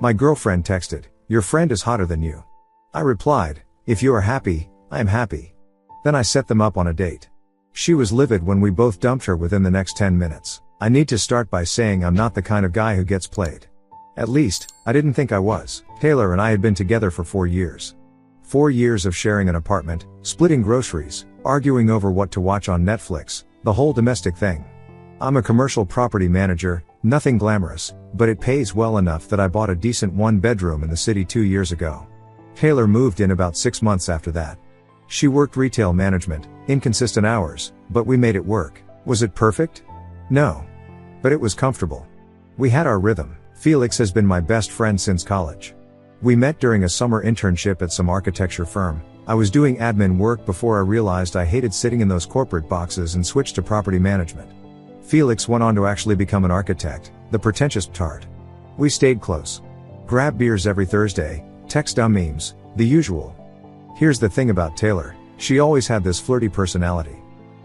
My girlfriend texted, "Your friend is hotter than you." I replied, "If you are happy, I am happy." Then I set them up on a date. She was livid when we both dumped her within the next 10 minutes. I need to start by saying I'm not the kind of guy who gets played. At least, I didn't think I was. Taylor and I had been together for 4 years. 4 years of sharing an apartment, splitting groceries, arguing over what to watch on Netflix, the whole domestic thing. I'm a commercial property manager, nothing glamorous, but it pays well enough that I bought a decent 1-bedroom in the city 2 years ago. Taylor moved in about 6 months after that. She worked retail management, inconsistent hours, but we made it work. Was it perfect? No. But it was comfortable. We had our rhythm. Felix has been my best friend since college. We met during a summer internship at some architecture firm. I was doing admin work before I realized I hated sitting in those corporate boxes and switched to property management. Felix went on to actually become an architect, the pretentious tart. We stayed close. Grab beers every Thursday, text dumb memes, the usual. Here's the thing about Taylor, she always had this flirty personality.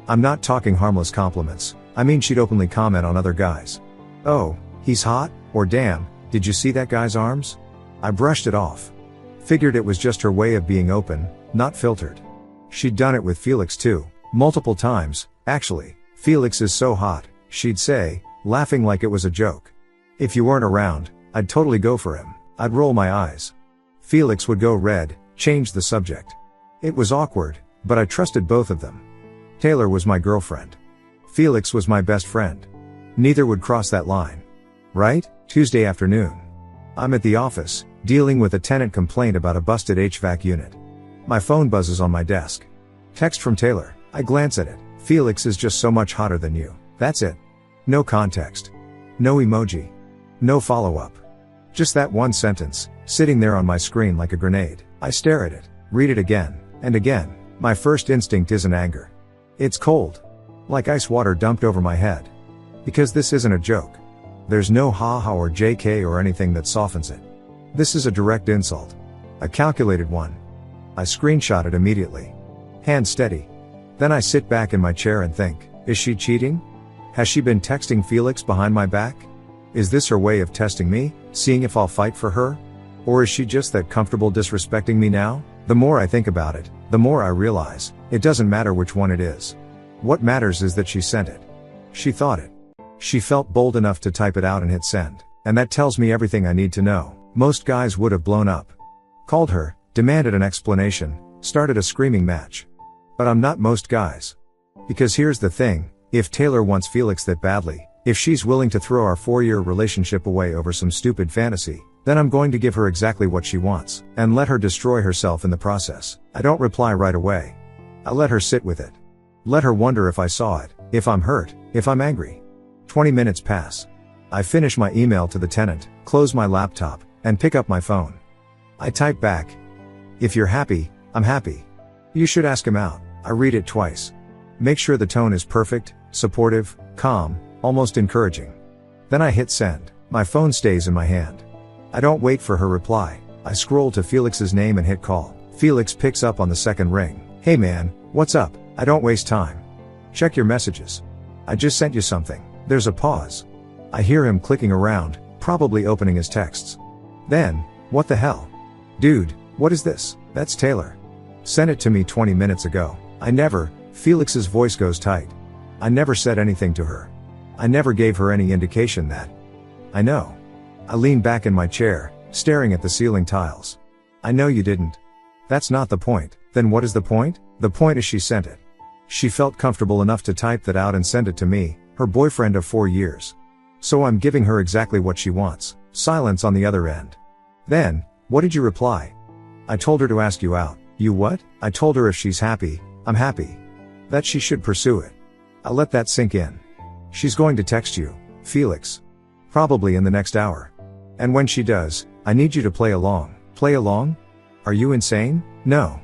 I'm not talking harmless compliments, I mean she'd openly comment on other guys. "Oh, he's hot," or "Damn, did you see that guy's arms?" I brushed it off. Figured it was just her way of being open, not filtered. She'd done it with Felix too, multiple times, actually. "Felix is so hot," she'd say, laughing like it was a joke. If you weren't around, I'd totally go for him. I'd roll my eyes. Felix would go red, change the subject. It was awkward, but I trusted both of them. Taylor was my girlfriend. Felix was my best friend. Neither would cross that line. Right? Tuesday afternoon. I'm at the office, dealing with a tenant complaint about a busted HVAC unit. My phone buzzes on my desk. Text from Taylor. I glance at it. "Felix is just so much hotter than you." That's it. No context. No emoji. No follow-up. Just that one sentence, sitting there on my screen like a grenade. I stare at it, read it again, and again. My first instinct isn't anger. It's cold. Like ice water dumped over my head. Because this isn't a joke. There's no ha-ha or JK or anything that softens it. This is a direct insult. A calculated one. I screenshot it immediately. Hand steady. Then I sit back in my chair and think, is she cheating? Has she been texting Felix behind my back? Is this her way of testing me, seeing if I'll fight for her? Or is she just that comfortable disrespecting me now? The more I think about it, the more I realize, it doesn't matter which one it is. What matters is that she sent it. She thought it. She felt bold enough to type it out and hit send. And that tells me everything I need to know. Most guys would have blown up. Called her, demanded an explanation, started a screaming match. But I'm not most guys. Because here's the thing, if Taylor wants Felix that badly, if she's willing to throw our 4-year relationship away over some stupid fantasy, then I'm going to give her exactly what she wants, and let her destroy herself in the process. I don't reply right away. I let her sit with it. Let her wonder if I saw it, if I'm hurt, if I'm angry. 20 minutes pass. I finish my email to the tenant, close my laptop, and pick up my phone. I type back. "If you're happy, I'm happy. You should ask him out." I read it twice. Make sure the tone is perfect, supportive, calm, almost encouraging. Then I hit send. My phone stays in my hand. I don't wait for her reply. I scroll to Felix's name and hit call. Felix picks up on the second ring. "Hey man, what's up?" I don't waste time. "Check your messages. I just sent you something." There's a pause. I hear him clicking around, probably opening his texts. Then, "What the hell? Dude, what is this?" "That's Taylor. Sent it to me 20 minutes ago." I never, Felix's voice goes tight. I never said anything to her. I never gave her any indication that. I know. I lean back in my chair, staring at the ceiling tiles. I know you didn't. That's not the point. Then what is the point? The point is she sent it. She felt comfortable enough to type that out and send it to me, her boyfriend of 4 years. So I'm giving her exactly what she wants. Silence on the other end. Then, "What did you reply?" "I told her to ask you out." "You what?" "I told her if she's happy, I'm happy. That she should pursue it." I let that sink in. "She's going to text you, Felix. Probably in the next hour. And when she does, I need you to play along." "Play along? Are you insane?" "No.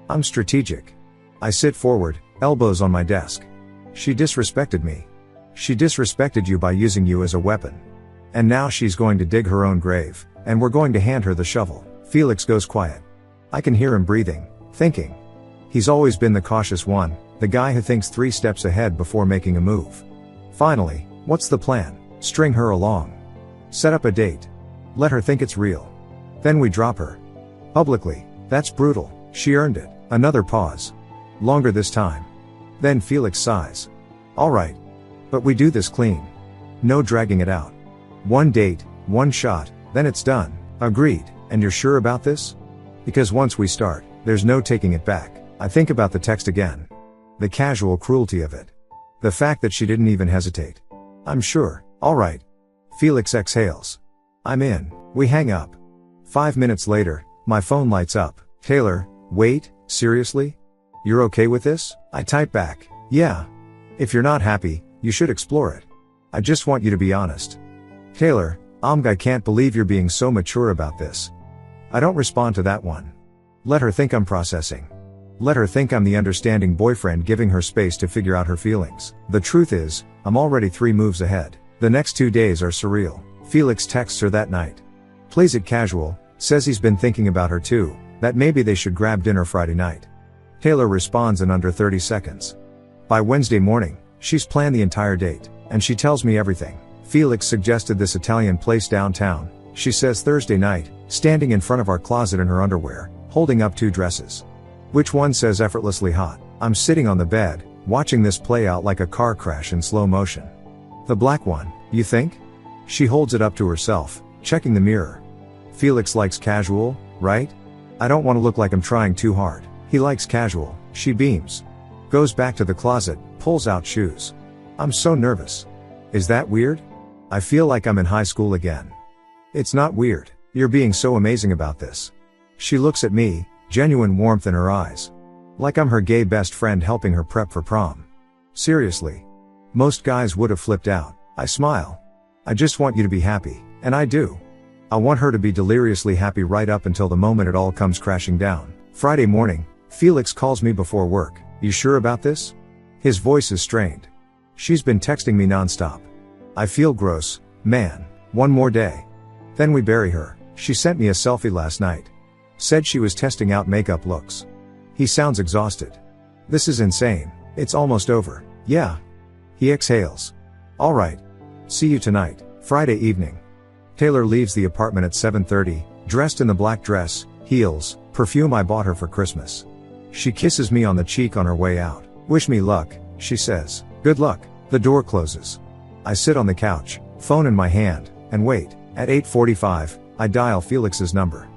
I'm strategic." I sit forward, elbows on my desk. "She disrespected me. She disrespected you by using you as a weapon. And now she's going to dig her own grave, and we're going to hand her the shovel." Felix goes quiet. I can hear him breathing, thinking. He's always been the cautious one, the guy who thinks 3 steps ahead before making a move. Finally, what's the plan? String her along. Set up a date. Let her think it's real. Then we drop her. Publicly. That's brutal. She earned it. Another pause. Longer this time. Then Felix sighs. Alright. But we do this clean. No dragging it out. One date, one shot, then it's done. Agreed. And you're sure about this? Because once we start, there's no taking it back. I think about the text again. The casual cruelty of it. The fact that she didn't even hesitate. I'm sure. Alright. Felix exhales. I'm in. We hang up. 5 minutes later, my phone lights up. Taylor, wait, seriously? You're okay with this? I type back. Yeah. If you're not happy, you should explore it. I just want you to be honest. Taylor, I can't believe you're being so mature about this. I don't respond to that one. Let her think I'm processing. Let her think I'm the understanding boyfriend giving her space to figure out her feelings. The truth is, I'm already 3 moves ahead. The next 2 days are surreal. Felix texts her that night. Plays it casual, says he's been thinking about her too, that maybe they should grab dinner Friday night. Taylor responds in under 30 seconds. By Wednesday morning, she's planned the entire date, and she tells me everything. Felix suggested this Italian place downtown, she says Thursday night, standing in front of our closet in her underwear, holding up 2 dresses. Which one says effortlessly hot? I'm sitting on the bed, watching this play out like a car crash in slow motion. The black one, you think? She holds it up to herself, checking the mirror. Felix likes casual, right? I don't want to look like I'm trying too hard. He likes casual, she beams. Goes back to the closet, pulls out shoes. I'm so nervous. Is that weird? I feel like I'm in high school again. It's not weird. You're being so amazing about this. She looks at me, genuine warmth in her eyes. Like I'm her gay best friend helping her prep for prom. Seriously. Most guys would have flipped out. I smile. I just want you to be happy, and I do. I want her to be deliriously happy right up until the moment it all comes crashing down. Friday morning, Felix calls me before work. You sure about this? His voice is strained. She's been texting me nonstop. I feel gross, man. One more day. Then we bury her. She sent me a selfie last night. Said she was testing out makeup looks. He sounds exhausted. This is insane. It's almost over. Yeah. He exhales. Alright. See you tonight. Friday evening. Taylor leaves the apartment at 7:30, dressed in the black dress, heels, perfume I bought her for Christmas. She kisses me on the cheek on her way out. Wish me luck, she says. Good luck. The door closes. I sit on the couch, phone in my hand, and wait. At 8:45, I dial Felix's number.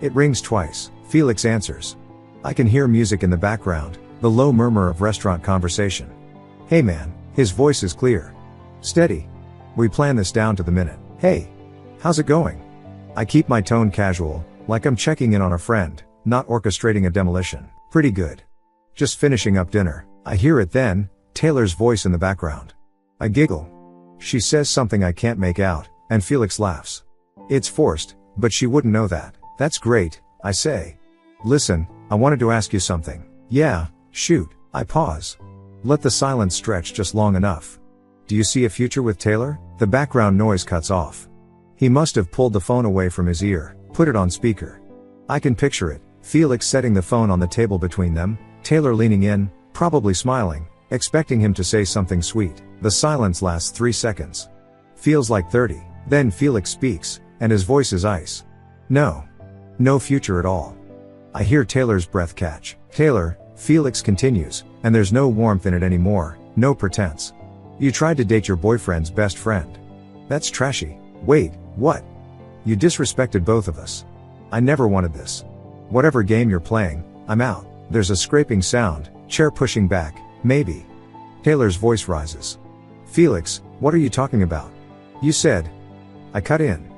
It rings twice. Felix answers. I can hear music in the background, the low murmur of restaurant conversation. Hey man, his voice is clear. Steady. We plan this down to the minute. Hey. How's it going? I keep my tone casual, like I'm checking in on a friend, not orchestrating a demolition. Pretty good. Just finishing up dinner. I hear it then, Taylor's voice in the background. I giggle. She says something I can't make out, and Felix laughs. It's forced, but she wouldn't know that. That's great, I say. Listen, I wanted to ask you something. Yeah, shoot. I pause. Let the silence stretch just long enough. Do you see a future with Taylor? The background noise cuts off. He must have pulled the phone away from his ear, put it on speaker. I can picture it, Felix setting the phone on the table between them, Taylor leaning in, probably smiling, expecting him to say something sweet. The silence lasts 3 seconds. Feels like 30. Then Felix speaks, and his voice is ice. No. No future at all. I hear Taylor's breath catch. Taylor, Felix continues, and there's no warmth in it anymore, no pretense. You tried to date your boyfriend's best friend. That's trashy. Wait, what? You disrespected both of us. I never wanted this. Whatever game you're playing, I'm out. There's a scraping sound, chair pushing back, maybe. Taylor's voice rises. Felix, what are you talking about? You said. I cut in.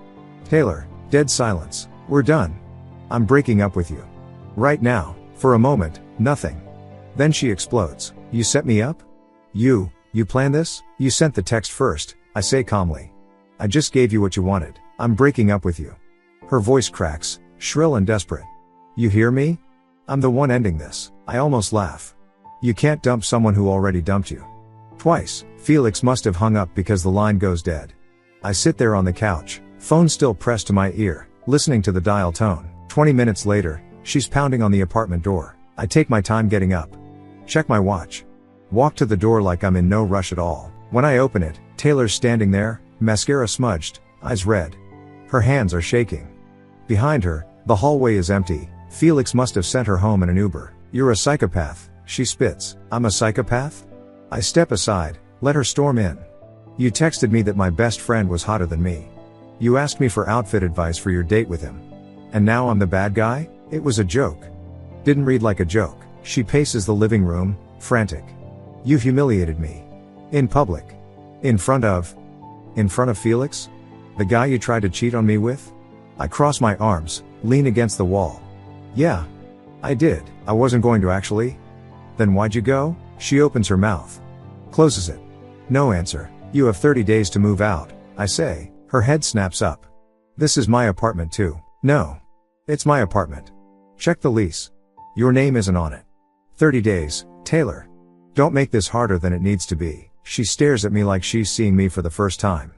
Taylor, dead silence. We're done. I'm breaking up with you. Right now. For a moment, nothing. Then she explodes. You set me up? You planned this? You sent the text first, I say calmly. I just gave you what you wanted. I'm breaking up with you. Her voice cracks, shrill and desperate. You hear me? I'm the one ending this. I almost laugh. You can't dump someone who already dumped you. Twice. Felix must have hung up because the line goes dead. I sit there on the couch, phone still pressed to my ear, listening to the dial tone. 20 minutes later, she's pounding on the apartment door. I take my time getting up. Check my watch. Walk to the door like I'm in no rush at all. When I open it, Taylor's standing there, mascara smudged, eyes red. Her hands are shaking. Behind her, the hallway is empty. Felix must have sent her home in an Uber. You're a psychopath, she spits. I'm a psychopath? I step aside, let her storm in. You texted me that my best friend was hotter than me. You asked me for outfit advice for your date with him. And now I'm the bad guy? It was a joke. Didn't read like a joke. She paces the living room, frantic. You humiliated me. In public. In front of Felix? The guy you tried to cheat on me with? I cross my arms, lean against the wall. Yeah. I did. I wasn't going to actually. Then why'd you go? She opens her mouth. Closes it. No answer. You have 30 days to move out, I say. Her head snaps up. This is my apartment too. No. It's my apartment. Check the lease. Your name isn't on it. 30 days, Taylor. Don't make this harder than it needs to be. She stares at me like she's seeing me for the first time.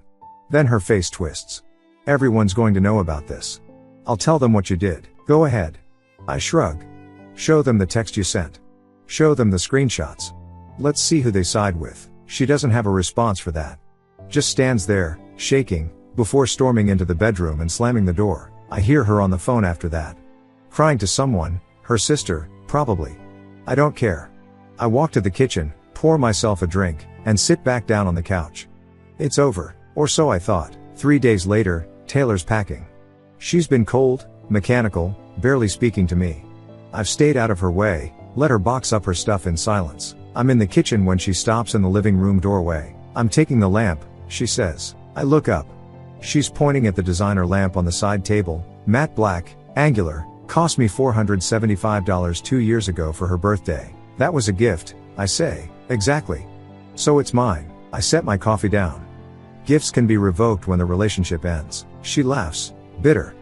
Then her face twists. Everyone's going to know about this. I'll tell them what you did. Go ahead. I shrug. Show them the text you sent. Show them the screenshots. Let's see who they side with. She doesn't have a response for that. Just stands there, shaking, before storming into the bedroom and slamming the door. I hear her on the phone after that. Crying to someone, her sister, probably. I don't care. I walk to the kitchen, pour myself a drink, and sit back down on the couch. It's over, or so I thought. 3 days later, Taylor's packing. She's been cold, mechanical, barely speaking to me. I've stayed out of her way, let her box up her stuff in silence. I'm in the kitchen when she stops in the living room doorway. I'm taking the lamp, she says. I look up. She's pointing at the designer lamp on the side table, matte black, angular, cost me $475 2 years ago for her birthday. That was a gift, I say. Exactly. So it's mine. I set my coffee down. Gifts can be revoked when the relationship ends. She laughs, bitter.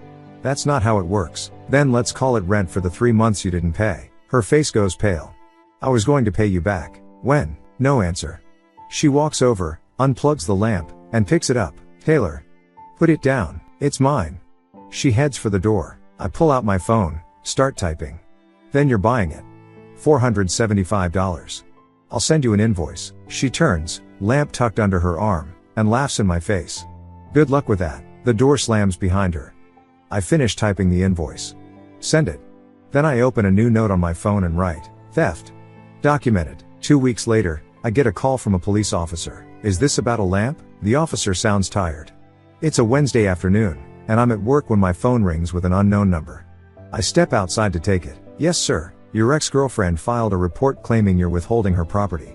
That's not how it works. Then let's call it rent for the 3 months you didn't pay. Her face goes pale. I was going to pay you back. When? No answer. She walks over, unplugs the lamp, and picks it up. Taylor. Put it down. It's mine. She heads for the door. I pull out my phone, start typing. Then you're buying it. $475. I'll send you an invoice. She turns, lamp tucked under her arm, and laughs in my face. Good luck with that. The door slams behind her. I finish typing the invoice. Send it. Then I open a new note on my phone and write, theft. Documented. 2 weeks later, I get a call from a police officer. Is this about a lamp? The officer sounds tired. It's a Wednesday afternoon, and I'm at work when my phone rings with an unknown number. I step outside to take it. Yes, sir. Your ex-girlfriend filed a report claiming you're withholding her property.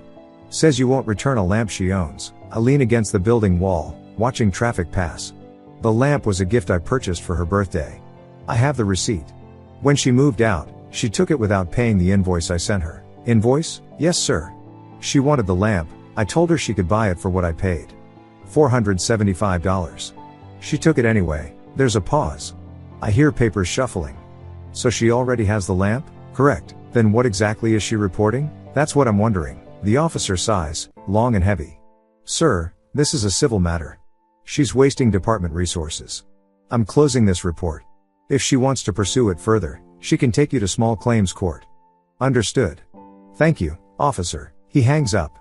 Says you won't return a lamp she owns. I lean against the building wall, watching traffic pass. The lamp was a gift I purchased for her birthday. I have the receipt. When she moved out, she took it without paying the invoice I sent her. Invoice? Yes, sir. She wanted the lamp. I told her she could buy it for what I paid. $475. She took it anyway. There's a pause. I hear papers shuffling. So she already has the lamp? Correct. Then what exactly is she reporting? That's what I'm wondering. The officer sighs, long and heavy. Sir, this is a civil matter. She's wasting department resources. I'm closing this report. If she wants to pursue it further, she can take you to small claims court. Understood. Thank you, officer. He hangs up.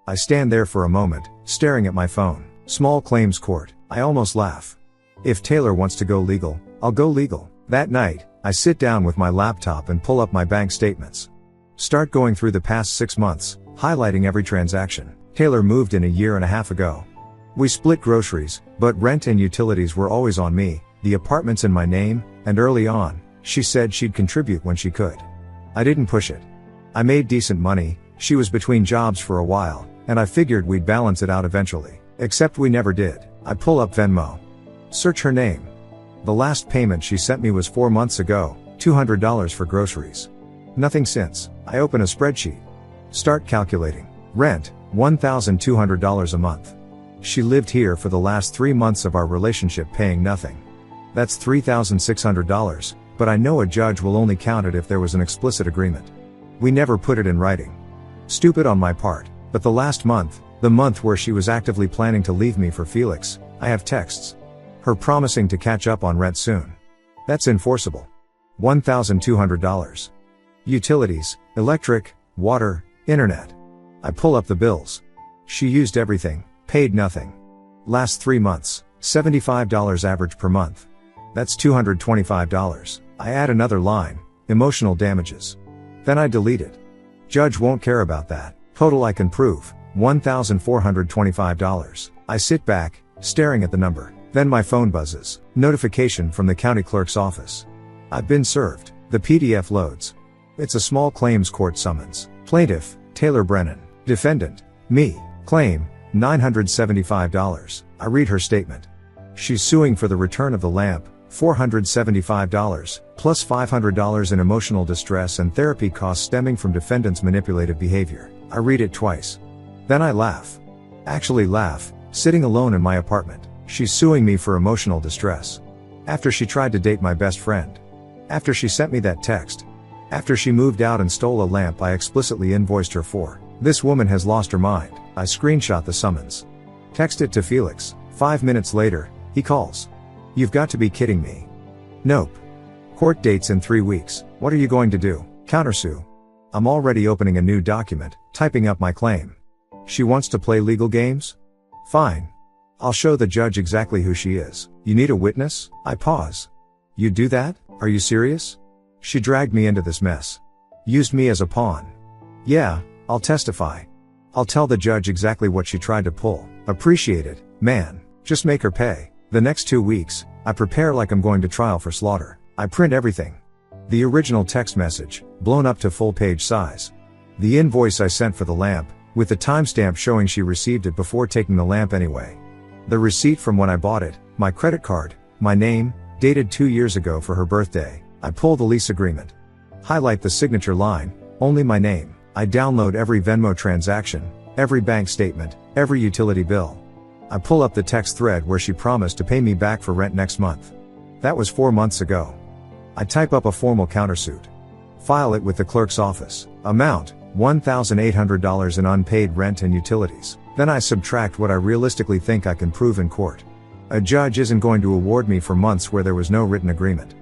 I stand there for a moment, staring at my phone. Small claims court. I almost laugh. If Taylor wants to go legal, I'll go legal. That night, I sit down with my laptop and pull up my bank statements. Start going through the past 6 months, highlighting every transaction. Taylor moved in a year and a half ago. We split groceries, but rent and utilities were always on me, the apartment's in my name, and early on, she said she'd contribute when she could. I didn't push it. I made decent money, she was between jobs for a while, and I figured we'd balance it out eventually. Except we never did. I pull up Venmo. Search her name. The last payment she sent me was 4 months ago, $200 for groceries. Nothing since. I open a spreadsheet. Start calculating. Rent, $1,200 a month. She lived here for the last 3 months of our relationship paying nothing. That's $3,600, but I know a judge will only count it if there was an explicit agreement. We never put it in writing. Stupid on my part, but the last month, the month where she was actively planning to leave me for Felix, I have texts. Her promising to catch up on rent soon. That's enforceable. $1,200. Utilities, electric, water, internet. I pull up the bills. She used everything, paid nothing. Last 3 months, $75 average per month. That's $225. I add another line, emotional damages. Then I delete it. Judge won't care about that. Total I can prove, $1,425. I sit back, staring at the number. Then my phone buzzes. Notification from the county clerk's office. I've been served. The PDF loads. It's a small claims court summons. Plaintiff, Taylor Brennan. Defendant, me. Claim, $975. I read her statement. She's suing for the return of the lamp, $475, plus $500 in emotional distress and therapy costs stemming from defendant's manipulative behavior. I read it twice. Then I laugh. Actually laugh, sitting alone in my apartment. She's suing me for emotional distress. After she tried to date my best friend. After she sent me that text. After she moved out and stole a lamp I explicitly invoiced her for. This woman has lost her mind. I screenshot the summons. Text it to Felix. 5 minutes later, he calls. You've got to be kidding me. Nope. Court dates in 3 weeks. What are you going to do? Countersue. I'm already opening a new document, typing up my claim. She wants to play legal games? Fine. I'll show the judge exactly who she is. You need a witness? I pause. You do that? Are you serious? She dragged me into this mess. Used me as a pawn. Yeah, I'll testify. I'll tell the judge exactly what she tried to pull. Appreciate it, man. Just make her pay. The next 2 weeks, I prepare like I'm going to trial for slaughter. I print everything. The original text message, blown up to full page size. The invoice I sent for the lamp, with the timestamp showing she received it before taking the lamp anyway. The receipt from when I bought it, my credit card, my name, dated 2 years ago for her birthday. I pull the lease agreement. Highlight the signature line, only my name. I download every Venmo transaction, every bank statement, every utility bill. I pull up the text thread where she promised to pay me back for rent next month. That was 4 months ago. I type up a formal countersuit. File it with the clerk's office. Amount, $1,800 in unpaid rent and utilities. Then I subtract what I realistically think I can prove in court. A judge isn't going to award me for months where there was no written agreement.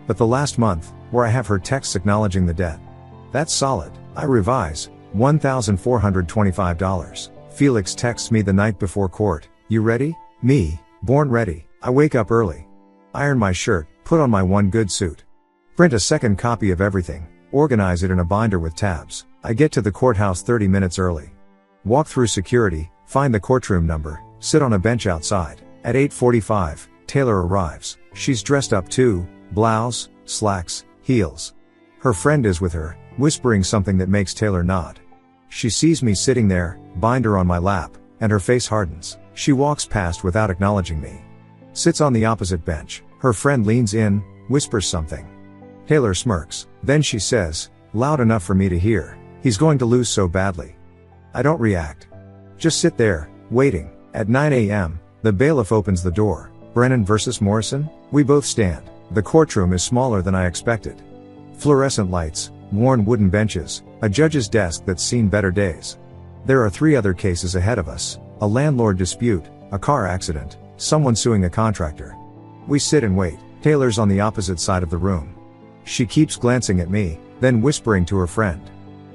But the last month, where I have her texts acknowledging the debt. That's solid. I revise, $1,425. Felix texts me the night before court. You ready? Me, born ready. I wake up early. Iron my shirt, put on my one good suit. Print a second copy of everything, organize it in a binder with tabs. I get to the courthouse 30 minutes early. Walk through security, find the courtroom number, sit on a bench outside. At 8:45, Taylor arrives. She's dressed up too, blouse, slacks, heels. Her friend is with her, whispering something that makes Taylor nod. She sees me sitting there, binder on my lap, and her face hardens. She walks past without acknowledging me. Sits on the opposite bench. Her friend leans in, whispers something. Taylor smirks. Then she says, loud enough for me to hear, he's going to lose so badly. I don't react. Just sit there, waiting. At 9 a.m., the bailiff opens the door. Brennan versus Morrison? We both stand. The courtroom is smaller than I expected. Fluorescent lights, worn wooden benches, a judge's desk that's seen better days. There are 3 other cases ahead of us. A landlord dispute, a car accident, someone suing a contractor. We sit and wait. Taylor's on the opposite side of the room. She keeps glancing at me, then whispering to her friend.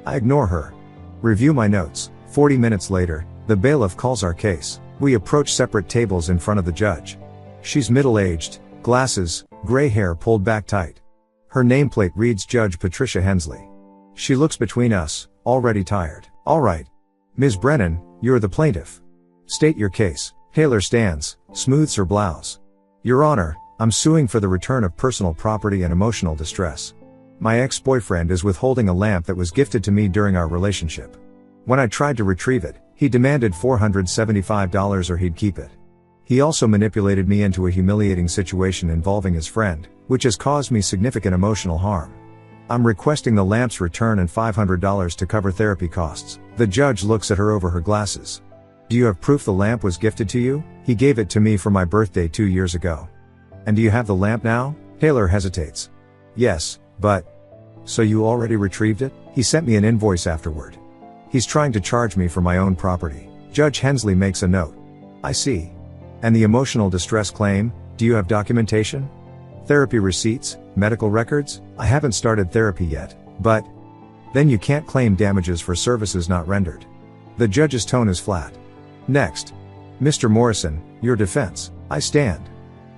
I ignore her. Review my notes. 40 minutes later, the bailiff calls our case. We approach separate tables in front of the judge. She's middle-aged, glasses, gray hair pulled back tight. Her nameplate reads Judge Patricia Hensley. She looks between us, already tired. All right. Ms. Brennan, you're the plaintiff. State your case. Taylor stands, smooths her blouse. Your Honor, I'm suing for the return of personal property and emotional distress. My ex-boyfriend is withholding a lamp that was gifted to me during our relationship. When I tried to retrieve it, he demanded $475 or he'd keep it. He also manipulated me into a humiliating situation involving his friend, which has caused me significant emotional harm. I'm requesting the lamp's return and $500 to cover therapy costs. The judge looks at her over her glasses. Do you have proof the lamp was gifted to you? He gave it to me for my birthday 2 years ago. And do you have the lamp now? Taylor hesitates. Yes, but... So you already retrieved it? He sent me an invoice afterward. He's trying to charge me for my own property. Judge Hensley makes a note. I see. And the emotional distress claim, do you have documentation? Therapy receipts, medical records? I haven't started therapy yet, but... Then you can't claim damages for services not rendered. The judge's tone is flat. Next. Mr. Morrison, your defense. I stand.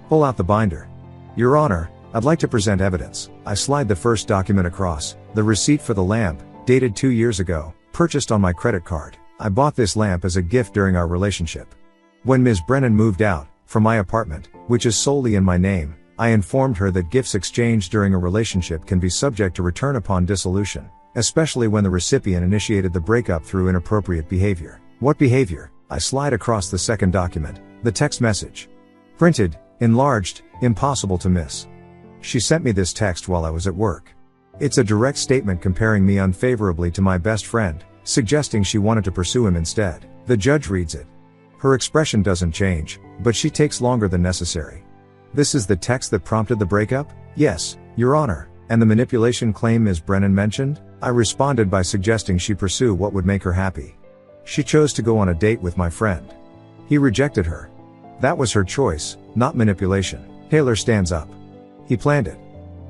Pull out the binder. Your Honor, I'd like to present evidence. I slide the first document across, the receipt for the lamp, dated 2 years ago, purchased on my credit card. I bought this lamp as a gift during our relationship. When Ms. Brennan moved out, from my apartment, which is solely in my name, I informed her that gifts exchanged during a relationship can be subject to return upon dissolution, especially when the recipient initiated the breakup through inappropriate behavior. What behavior? I slide across the second document, the text message. Printed, enlarged, impossible to miss. She sent me this text while I was at work. It's a direct statement comparing me unfavorably to my best friend, suggesting she wanted to pursue him instead. The judge reads it. Her expression doesn't change, but she takes longer than necessary. This is the text that prompted the breakup? Yes, Your Honor. And the manipulation claim Ms. Brennan mentioned? I responded by suggesting she pursue what would make her happy. She chose to go on a date with my friend. He rejected her. That was her choice, not manipulation. Taylor stands up. He planned it.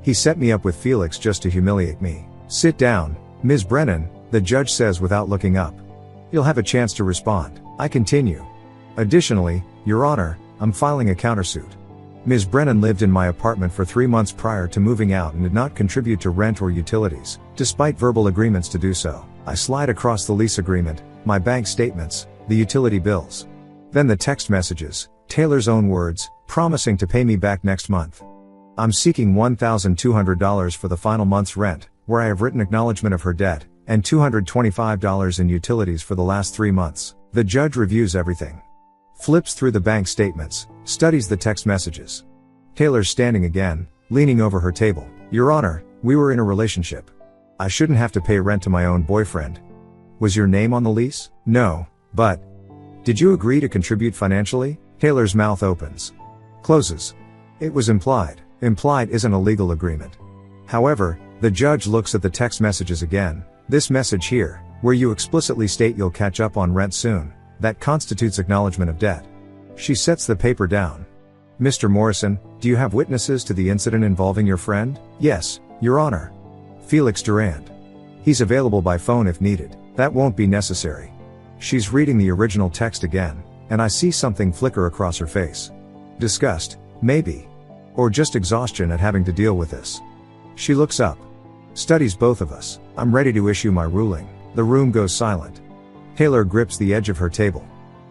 He set me up with Felix just to humiliate me. Sit down, Ms. Brennan, the judge says without looking up. You'll have a chance to respond. I continue. Additionally, Your Honor, I'm filing a countersuit. Ms. Brennan lived in my apartment for 3 months prior to moving out and did not contribute to rent or utilities, despite verbal agreements to do so. I slide across the lease agreement, my bank statements, the utility bills. Then the text messages, Taylor's own words, promising to pay me back next month. I'm seeking $1,200 for the final month's rent, where I have written acknowledgement of her debt, and $225 in utilities for the last 3 months. The judge reviews everything. Flips through the bank statements, studies the text messages. Taylor's standing again, leaning over her table. Your Honor, we were in a relationship. I shouldn't have to pay rent to my own boyfriend. Was your name on the lease? No, but... Did you agree to contribute financially? Taylor's mouth opens. Closes. It was implied. Implied isn't a legal agreement. However, the judge looks at the text messages again. This message here, where you explicitly state you'll catch up on rent soon, that constitutes acknowledgement of debt. She sets the paper down. Mr. Morrison, do you have witnesses to the incident involving your friend? Yes, Your Honor. Felix Durand. He's available by phone if needed. That won't be necessary. She's reading the original text again, and I see something flicker across her face. Disgust, maybe. Or just exhaustion at having to deal with this. She looks up. Studies both of us. I'm ready to issue my ruling. The room goes silent. Taylor grips the edge of her table.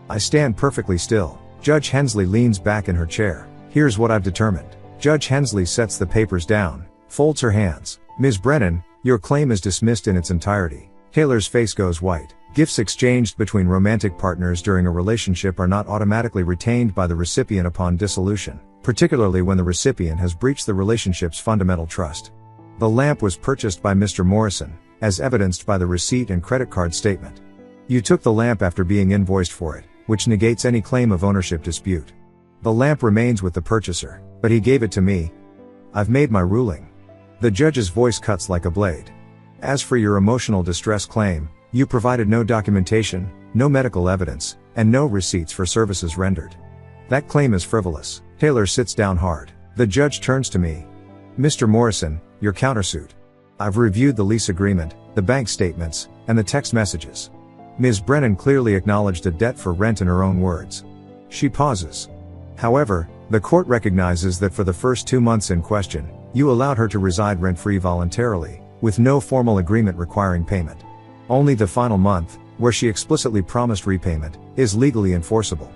I stand perfectly still. Judge Hensley leans back in her chair. Here's what I've determined. Judge Hensley sets the papers down, folds her hands. Ms. Brennan, your claim is dismissed in its entirety. Taylor's face goes white. Gifts exchanged between romantic partners during a relationship are not automatically retained by the recipient upon dissolution, particularly when the recipient has breached the relationship's fundamental trust. The lamp was purchased by Mr. Morrison, as evidenced by the receipt and credit card statement. You took the lamp after being invoiced for it, which negates any claim of ownership dispute. The lamp remains with the purchaser, but he gave it to me. I've made my ruling. The judge's voice cuts like a blade. As for your emotional distress claim, you provided no documentation, no medical evidence, and no receipts for services rendered. That claim is frivolous. Taylor sits down hard. The judge turns to me. Mr. Morrison, your countersuit. I've reviewed the lease agreement, the bank statements, and the text messages. Ms. Brennan clearly acknowledged a debt for rent in her own words. She pauses. However, the court recognizes that for the first 2 months in question, you allowed her to reside rent-free voluntarily, with no formal agreement requiring payment. Only the final month, where she explicitly promised repayment, is legally enforceable.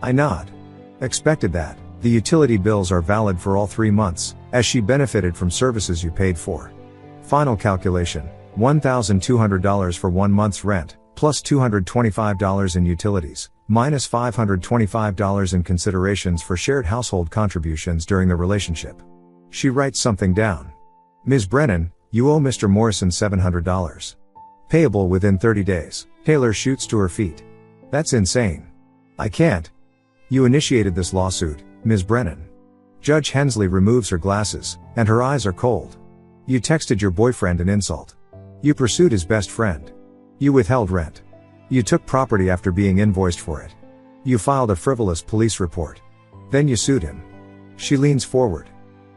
I nod. Expected that. The utility bills are valid for all 3 months, as she benefited from services you paid for. Final calculation, $1,200 for 1 month's rent, plus $225 in utilities, minus $525 in considerations for shared household contributions during the relationship. She writes something down. Ms. Brennan, you owe Mr. Morrison $700. Payable within 30 days. Taylor shoots to her feet. That's insane. I can't. You initiated this lawsuit, Ms. Brennan. Judge Hensley removes her glasses, and her eyes are cold. You texted your boyfriend an insult. You pursued his best friend. You withheld rent. You took property after being invoiced for it. You filed a frivolous police report. Then you sued him. She leans forward.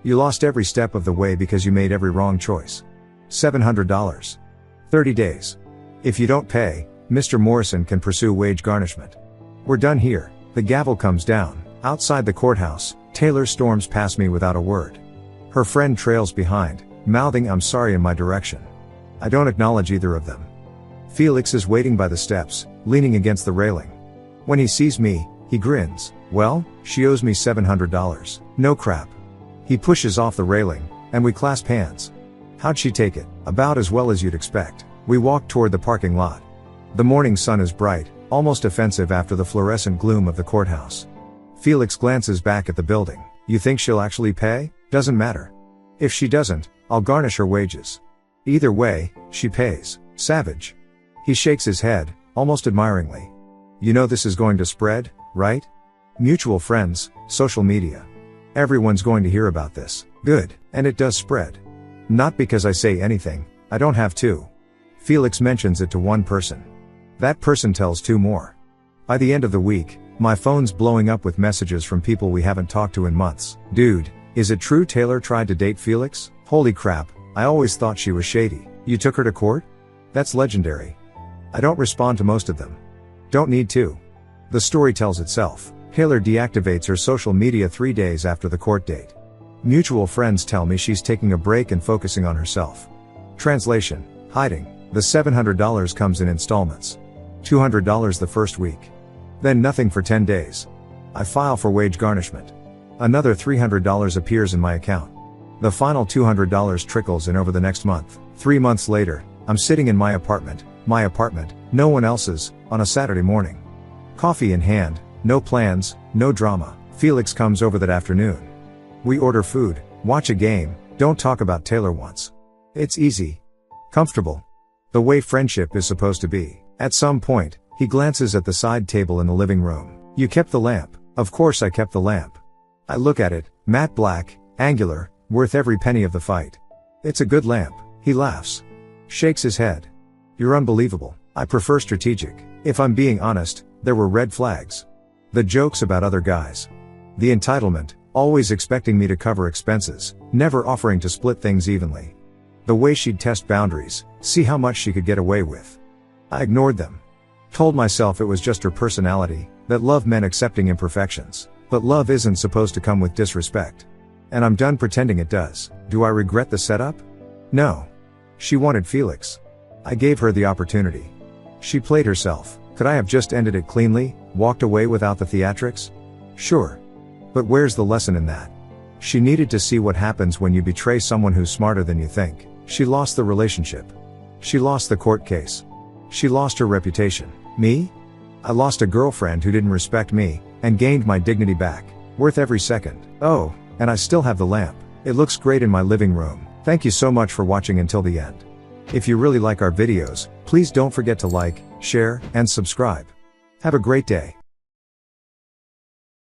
You lost every step of the way because you made every wrong choice. $700. 30 days. If you don't pay, Mr. Morrison can pursue wage garnishment. We're done here. The gavel comes down. Outside the courthouse, Taylor storms past me without a word. Her friend trails behind, mouthing "I'm sorry" in my direction. I don't acknowledge either of them. Felix is waiting by the steps, leaning against the railing. When he sees me, he grins. Well, she owes me $700. No crap. He pushes off the railing, and we clasp hands. How'd she take it? About as well as you'd expect. We walk toward the parking lot. The morning sun is bright, almost offensive after the fluorescent gloom of the courthouse. Felix glances back at the building. You think she'll actually pay? Doesn't matter. If she doesn't, I'll garnish her wages. Either way, she pays. Savage. He shakes his head, almost admiringly. You know this is going to spread, right? Mutual friends, social media. Everyone's going to hear about this. Good. And it does spread. Not because I say anything, I don't have to. Felix mentions it to one person. That person tells two more. By the end of the week, my phone's blowing up with messages from people we haven't talked to in months. Dude, is it true Taylor tried to date Felix? Holy crap, I always thought she was shady. You took her to court? That's legendary. I don't respond to most of them. Don't need to. The story tells itself. Taylor deactivates her social media 3 days after the court date. Mutual friends tell me she's taking a break and focusing on herself. Translation: hiding. The $700 comes in installments. $200 the first week. Then nothing for 10 days. I file for wage garnishment. Another $300 appears in my account. The final $200 trickles in over the next month. 3 months later, I'm sitting in my apartment, no one else's, on a Saturday morning. Coffee in hand, no plans, no drama. Felix comes over that afternoon. We order food, watch a game, don't talk about Taylor once. It's easy. Comfortable. The way friendship is supposed to be. At some point, he glances at the side table in the living room. You kept the lamp. Of course I kept the lamp. I look at it, matte black, angular, worth every penny of the fight. It's a good lamp. He laughs. Shakes his head. You're unbelievable. I prefer strategic. If I'm being honest, there were red flags. The jokes about other guys. The entitlement, always expecting me to cover expenses, never offering to split things evenly. The way she'd test boundaries, see how much she could get away with. I ignored them. Told myself it was just her personality, that love meant accepting imperfections. But love isn't supposed to come with disrespect. And I'm done pretending it does. Do I regret the setup? No. She wanted Felix. I gave her the opportunity. She played herself. Could I have just ended it cleanly, walked away without the theatrics? Sure. But where's the lesson in that? She needed to see what happens when you betray someone who's smarter than you think. She lost the relationship. She lost the court case. She lost her reputation. Me? I lost a girlfriend who didn't respect me, and gained my dignity back. Worth every second. Oh, and I still have the lamp. It looks great in my living room. Thank you so much for watching until the end. If you really like our videos, please don't forget to like, share, and subscribe. Have a great day.